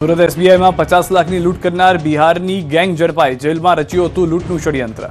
સુરત એસબીઆઈમાં 50 લાખની લૂંટ કરનાર બિહારની ગેંગ ઝડપાઈ, જેલમાં રચ્યું હતું લૂંટનું ષડયંત્ર।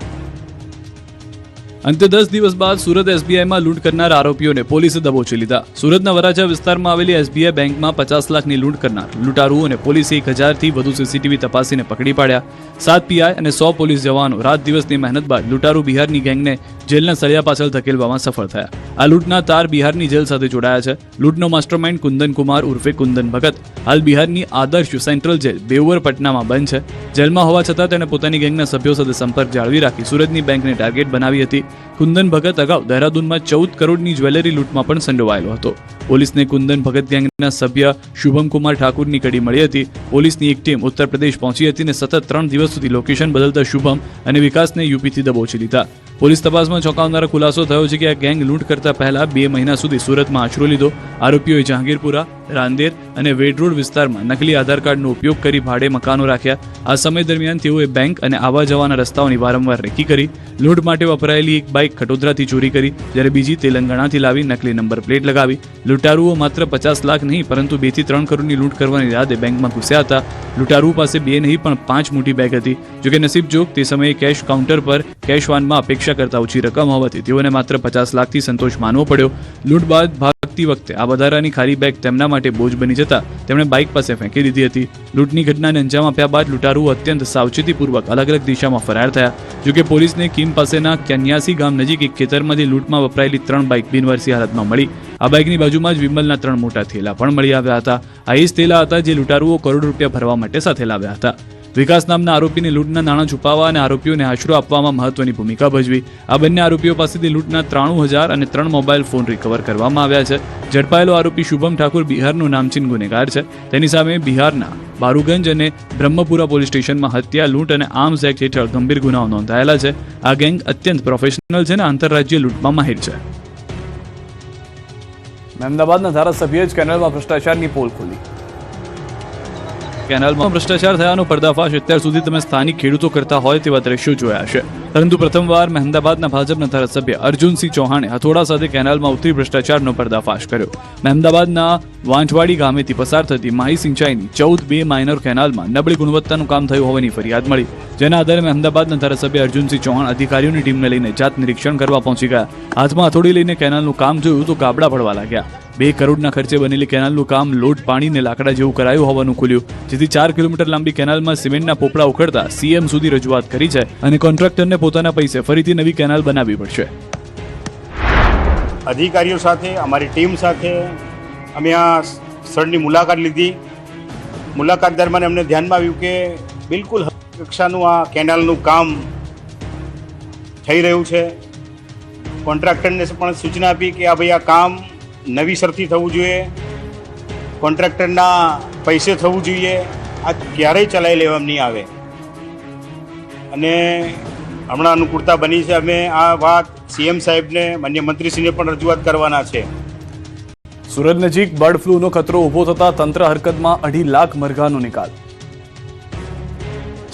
અંતે 10 દિવસ બાદ સુરત એસબીઆઈમાં લૂંટ કરનાર આરોપીઓને પોલીસે દબોચી લીધા। સુરતના વરાછા વિસ્તારમાં આવેલી એસબીઆઈ બેંકમાં 50 લાખની લૂંટ કરનાર લૂંટારુઓને પોલીસે 1000થી વધુ સીસીટીવી તપાસીને પકડી પાડ્યા। 7 પીઆઈ અને 100 પોલીસ જવાનો રાત દિવસની મહેનત બાદ લૂંટારુ બિહારની ગેંગને જેલના સળિયા પાછળ ધકેલવામાં સફળ થયા। આ લૂંટના તાર બિહારની જેલ સાથે જોડાયા છે। લૂંટનો માસ્ટરમાઇન્ડ કુંદન કુમાર ઉર્ફે કુંદન ભગત હાલ બિહારની આદર્શ સેન્ટ્રલ જેલ બેઉર પટનામાં બંધ છે। જેલમાં હોવા છતાં તેણે પોતાની ગેંગના સભ્યો સાથે સંપર્ક જાળવી રાખી સુરતની બેંકને ટાર્ગેટ બનાવી હતી। કુંદન ભગત અગાઉ દહેરાદૂનમાં 14 કરોડની જ્વેલરી લૂંટમાં પણ સંડોવાયેલો હતો। પોલીસને કુંદન ભગત ગેંગના સભ્ય શુભમ કુમાર ઠાકુરની કડી મળી હતી। પોલીસની એક ટીમ ઉત્તર પ્રદેશ પહોંચી હતી અને સતત 3 દિવસ સુધી લોકેશન બદલતા શુભમ અને વિકાસને યુપીથી દબોચી લીધા। પોલીસ તપાસમાં ચોંકાવનારો ખુલાસો થયો છે કે આ ગેંગ લૂંટ કરતા પહેલા 2 મહિના સુધી સુરતમાં આશરો લીધો। આરોપીઓએ જહાંગીરપુરા, રાંદેર અને વેડરોડ વિસ્તારમાં નકલી આધાર કાર્ડનો ઉપયોગ કરી ભાડે મકાનો રાખ્યા। આ સમય દરમિયાન તેઓએ બેંક અને આવવા જવાના રસ્તાઓની વારંવાર રેકી કરી। લૂંટ માટે વપરાયેલી એક બાઇક ખટોદરાથી ચોરી કરી, જ્યારે બીજી તેલંગાણાથી લાવી નકલી નંબર પ્લેટ લગાવી। લૂંટારુઓ માત્ર 50 લાખ નહીં પરંતુ 2 થી 3 કરોડની લૂંટ કરવાની ઈરાદે બેંકમાં ઘૂસ્યા હતા। લૂંટારુઓ પાસે 2 નહીં પણ 5 મોટી બેગ હતી। જોકે નસીબ જોગ તે સમયે કેશ કાઉન્ટર પર કેશ વાનમાં અપેક્ષા કરતા ઓછી રકમ હોવાથી તેઓને માત્ર 50 લાખથી સંતોષ માનવો પડ્યો। લૂંટ બાદ ભાગતી વખતે આ વધારાની ખાલી બેગ તેમના માટે બોજ બની જતા તેમણે બાઇક પાસે ફેંકી દીધી હતી। લૂંટની ઘટનાને અંજામ આપ્યા બાદ લૂંટારુઓ અત્યંત સાવચેતીપૂર્વક અલગ અલગ દિશામાં ફરાર થયા। જોકે પોલીસને કીમ પાસેના કન્યાસી ગામ નજીક એક ખેતરમાંથી લૂંટમાં વપરાયેલી 3 બાઇક બિનવારસી હાલતમાં મળી। આ બાઇકની બાજુમાં જ વિમલના 3 મોટા થેલા પણ મળી આવ્યા હતા। આ એ જ થેલા હતા જે લૂંટારુઓ કરોડ રૂપિયા ભરવા માટે સાથે લાવ્યા હતા। વિકાસ નામના આરોપીને લૂંટના નાણાં છુપાવવા અને આરોપીઓને આશરો આપવામાં મહત્વની ભૂમિકા ભજવી। આ બંને આરોપીઓ પાસેથી લૂંટના 93,000 અને 3 મોબાઈલ ફોન રિકવર કરવામાં આવ્યા છે। ઝડપાયેલો આરોપી શુભમ ઠાકુર બિહારનો નામચીન ગુનેગાર છે। તેની સામે બિહારના બારુગંજ અને બ્રહ્મપુરા પોલીસ સ્ટેશનમાં હત્યા, લૂંટ અને આર્મ્સ એક્ટ હેઠળ ગંભીર ગુનાઓ નોંધાયેલા છે। આ ગેંગ અત્યંત પ્રોફેશનલ છે અને આંતરરાજ્ય લૂંટમાં માહિર છે। અમદાવાદના ધારાસભ્યએ જ કેનાલમાં ભ્રષ્ટાચારની પોલ ખોલી। કેનાલમાં ભ્રષ્ટાચાર થયાનો પર્દાફાશ અત્યાર સુધી તમે સ્થાનિક ખેડૂતો કરતા હોય તેવા દ્રશ્યો જોયા હશે, પરંતુ પ્રથમવાર મહેમદાબાદના ભાજપના ધારાસભ્ય અર્જુનસિંહ ચૌહાણે હથોડા સાથે કેનાલમાં ઉતરી ભ્રષ્ટાચારનો પર્દાફાશ કર્યો। મહેમદાબાદના વાંઠવાડી ગામેથી પસાર થતી માહી સિંચાઈની 14 માઇનર કેનાલમાં નબળી ગુણવત્તાનું કામ થયું હોવાની ફરિયાદ મળી, જેના આધારે મહેમદાબાદના ધારાસભ્ય અર્જુનસિંહ ચૌહાણ અધિકારીઓની ટીમને લઈને જાત નિરીક્ષણ કરવા પહોંચી ગયા। હાથમાં હથોડી લઈને કેનાલનું કામ જોયું તો ગાબડા પડવા લાગ્યા। 2 કરોડના ખર્ચે બનેલી કેનાલનું કામ લોટ પાણીને લાકડા જેવું કરાયું હોવાનું ખુલ્યું, જેથી 4 કિલોમીટર લાંબી કેનાલમાં સિમેન્ટના પોપડા ઉખડતા સીએમ સુધી રજૂઆત કરી છે અને કોન્ટ્રાક્ટરને પોતાના પૈસે ફરીથી નવી કેનાલ બનાવવી પડશે। અધિકારીઓ સાથે અમારી ટીમ સાથે અમે આ સ્થળની મુલાકાત લીધી। મુલાકાત દરમિયાન અમને ધ્યાનમાં આવ્યું કે બિલકુલ કક્ષાનું આ કેનાલનું કામ થઈ રહ્યું છે। કોન્ટ્રાક્ટરને પણ સૂચના આપી કે આ ભાઈ આ કામ નવીસરથી થવું જોઈએ, કોન્ટ્રાક્ટરના પૈસે થવું જોઈએ, આ ક્યારેય ચલાવી લેવામાં નહીં આવે અને હમણાં અનુકૂળતા બની છે। અમે આ વાત સીએમ સાહેબને, માન્ય મંત્રીશ્રીને પણ રજૂઆત કરવાના છે। સુરત નજીક બર્ડ ફ્લૂનો ખતરો ઊભો થતા તંત્ર હરકતમાં 2.5 લાખ મરઘાનો નિકાલ।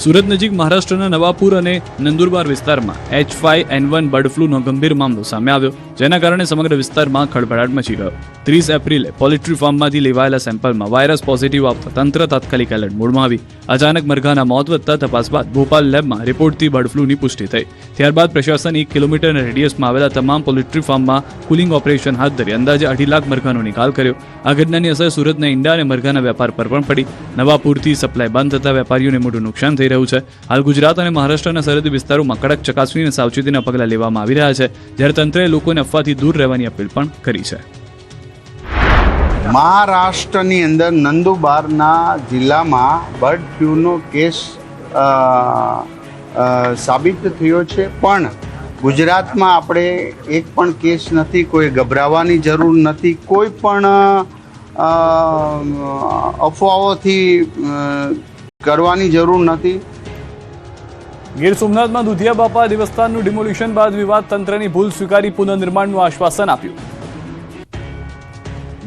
સુરત નજીક મહારાષ્ટ્રના નવાપુર અને નંદુરબાર વિસ્તારમાં H5N1 બર્ડ ફ્લૂનો ગંભીર મામલો સામે આવ્યો, જેના કારણે સમગ્ર વિસ્તારમાં ખળભળાટ મચી ગયો। 30 એપ્રિલે પોલ્ટ્રી ફાર્મમાંથી લેવાયેલા સેમ્પલમાં વાયરસ પોઝિટિવ આવતા તંત્ર તાત્કાલિક એલર્ટ મોડમાં આવી। અચાનક મરઘાના મોત વધતા તપાસ બાદ ભોપાલ લેબમાં રિપોર્ટથી બર્ડ ફ્લૂની પુષ્ટિ થઈ। ત્યારબાદ પ્રશાસન 1 કિલોમીટરના રેડિયસમાં આવેલા તમામ પોલ્ટ્રી ફાર્મમાં કુલિંગ ઓપરેશન હાથ ધરી અંદાજે 2.5 લાખ મરઘાનો નિકાલ કર્યો। આ ઘટનાની અસર સુરતના ઈંડા અને મરઘાના વેપાર પર પણ પડી। નવાપુરથી સપ્લાય બંધ થતા વેપારીઓને મોટું નુકસાન થઈ રહ્યું છે। હાલ ગુજરાત અને મહારાષ્ટ્રના સરહદી વિસ્તારોમાં કડક ચકાસણી અને સાવચેતીના પગલાં લેવામાં આવી રહ્યા છે, જ્યારે તંત્રએ લોકોને અફવાથી દૂર રહેવાની અપીલ પણ કરી છે। મહારાષ્ટ્રની અંદર નંદુબારના જિલ્લામાં બર્ડ ફ્લૂનો કેસ સાબિત થયો છે, પણ ગુજરાતમાં આપણે એક પણ કેસ નથી। કોઈ ગભરાવાની જરૂર નથી, કોઈ પણ અફવાઓથી કરવાની જરૂર નથી। ગીર સોમનાથમાં દુધિયા બાપા દેવસ્થાનનું ડિમોલિશન બાદ વિવાદ તંત્રની ભૂલ સ્વીકારી પુનઃનિર્માણનું આશ્વાસન આપ્યું।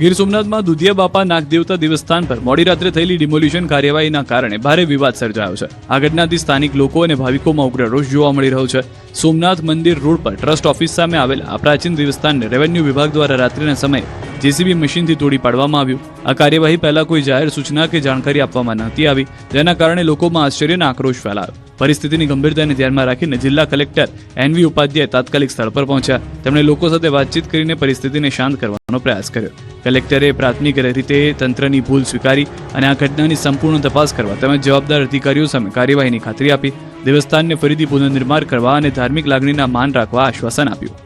ગીર સોમનાથમાં દુધિયા બાપા નાગદેવતા દેવસ્થાન પર મોડી રાત્રે થયેલી ડિમોલિશન કાર્યવાહીના કારણે ભારે વિવાદ સર્જાયો છે. આ ઘટનાથી સ્થાનિક લોકો અને ભાવિકોમાં ઉગ્ર રોષ જોવા મળી રહ્યો છે. સોમનાથ મંદિર રોડ પર ટ્રસ્ટ ઓફિસ સામે આવેલ આ પ્રાચીન દેવસ્થાનને રેવન્યુ વિભાગ દ્વારા રાત્રિના સમયે જેસીબી મશીનથી તોડી પાડવામાં આવ્યું. આ કાર્યવાહી પહેલા કોઈ જાહેર સૂચના કે જાણકારી આપવામાં નહોતી આવી, જેના કારણે લોકોમાં આશ્ચર્ય અને આક્રોશ ફેલાયો. પરિસ્થિતિની ગંભીરતાને ધ્યાનમાં રાખીને જિલ્લા કલેક્ટર એનવી ઉપાધ્યાય તાત્કાલિક સ્થળ પર પહોંચ્યા. તેમણે લોકો સાથે વાતચીત કરીને પરિસ્થિતિને શાંત કરવાનો પ્રયાસ કર્યો. કલેક્ટરે પ્રાથમિક રીતે તંત્રની ભૂલ સ્વીકારી અને આ ઘટનાની સંપૂર્ણ તપાસ કરવા તેમજ જવાબદાર અધિકારીઓ સામે કાર્યવાહીની ખાતરી આપી. દેવસ્થાનને ફરીથી પુનર્નિર્માણ કરવા અને ધાર્મિક લાગણીના માન રાખવા આશ્વાસન આપ્યું.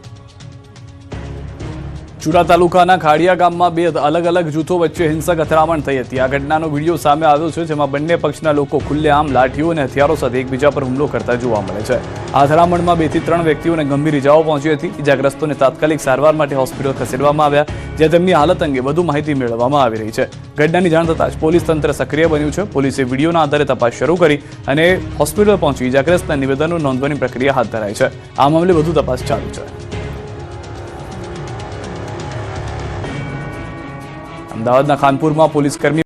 ચુરા તાલુકાના ખાડિયા ગામમાં બે અલગ અલગ જૂથો વચ્ચે હિંસક અથડામણ થઈ હતી. આ ઘટનાનો વિડીયો સામે આવ્યો છે, જેમાં બંને પક્ષના લોકો ખુલ્લેઆમ લાઠીઓ અને હથિયારો સાથે એકબીજા પર હુમલો કરતા જોવા મળે છે. આ અથડામણમાં 2 થી 3 વ્યક્તિઓને ગંભીર ઇજાઓ પહોંચી હતી. ઇજાગ્રસ્તોને તાત્કાલિક સારવાર માટે હોસ્પિટલ ખસેડવામાં આવ્યા, જ્યાં તેમની હાલત અંગે વધુ માહિતી મેળવવામાં આવી રહી છે. ઘટનાની જાણ થતાં જ પોલીસ તંત્ર સક્રિય બન્યું છે. પોલીસે વિડીયોના આધારે તપાસ શરૂ કરી અને હોસ્પિટલ પહોંચી ઇજાગ્રસ્તના નિવેદનો નોંધવાની પ્રક્રિયા હાથ ધરાઈ છે. આ મામલે વધુ તપાસ ચાલુ છે. અમદાવાદના ખાનપુરમાં પોલીસ કર્મી